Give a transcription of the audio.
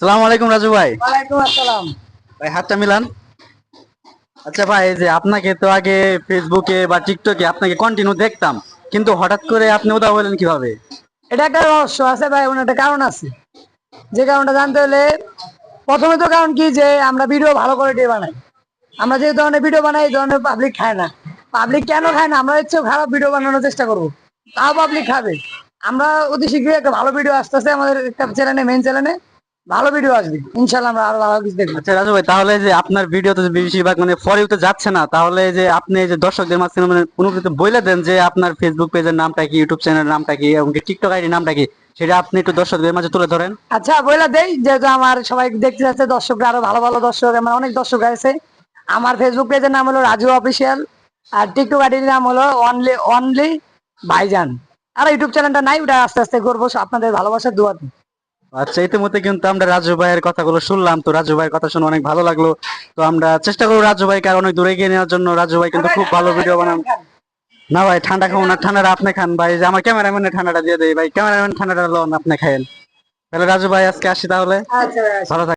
সালাম আলাইকুম রাজু ভাই। ওয়ালাইকুম আসসালাম। ভাই হাতটা মিলান। আচ্ছা ভাই, এই যে আপনাকে তো আগে ফেসবুকে বা টিকটকে আপনাকে কন্টিনিউ দেখতাম, কিন্তু হঠাৎ করে আপনি উদা হলেন কিভাবে? এটা একটা রহস্য আছে ভাই, এমন একটা কারণ আছে। যে কারণটা জানতে হলে প্রথমে তো কারণ কি, যে আমরা ভিডিও ভালো কোয়ালিটি বানাই। আমরা যে ধরনের ভিডিও বানাই এই ধরনের পাবলিক খায় না। পাবলিক কেন খায় না? আমরা হচ্ছে খারাপ ভিডিও বানানোর চেষ্টা করবো, তাও পাবলিক খাবে। আমরা অতি শীঘ্রই একটা ভালো ভিডিও আসতেছে আমাদের একটা চ্যানেলে, মেইন চ্যানেলে ভালো ভিডিও আসবে ইনশাল্লাহ, আমরা আরো ভালো কিছু দেখবো। আচ্ছা রাজু ভাই, তাহলে যে আপনার ভিডিও তো বেশিরভাগ মানে ফর ইউ তে যাচ্ছে না, তাহলে যে আপনি এই যে দর্শকদের মাঝখানে মানে কোনো কিছু বলে দেন যে আপনার ফেসবুক পেজের নামটা কি, ইউটিউব চ্যানেলের নামটা কি এবং টিকটক আইডি নামটা কি, সেটা আপনি একটু দর্শকদের মাঝে তুলে ধরেন। আচ্ছা বইলা দেই, যেহেতু আমার সবাই দেখতে যাচ্ছে, দর্শকরা আরো ভালো ভালো দর্শক, আমার অনেক দর্শক আছে। আমার ফেসবুক পেজের নাম হলো রাজু অফিসিয়াল, আর টিকটক আইডির নাম হলো অনলি অনলি ভাইজান। আর ইউটিউব চ্যানেলটা নাই, ওটা আস্তে আস্তে করবো আপনাদের ভালোবাসার দোয়াতে। আচ্ছা, ইতিমধ্যে কিন্তু আমরা রাজু ভাইয়ের কথাগুলো শুনলাম, তো রাজু ভাইয়ের কথা শুনে অনেক ভালো লাগলো। তো আমরা চেষ্টা করবো রাজু ভাইকে আর অনেক দূরে এগিয়ে নেওয়ার জন্য। রাজু ভাই কিন্তু খুব ভালো ভিডিও বানান। না ভাই, ঠান্ডা খাবো না, ঠান্ডাটা আপনি খান ভাই, যে আমার ক্যামেরাম্যানের ঠান্ডাটা দিয়ে দেয় ভাই, ক্যামেরাম্যান ঠান্ডাটা লোন আপনি খায়েন। তাহলে রাজু ভাই আজকে আসি তাহলে। আচ্ছা। ভালো থাকবেন।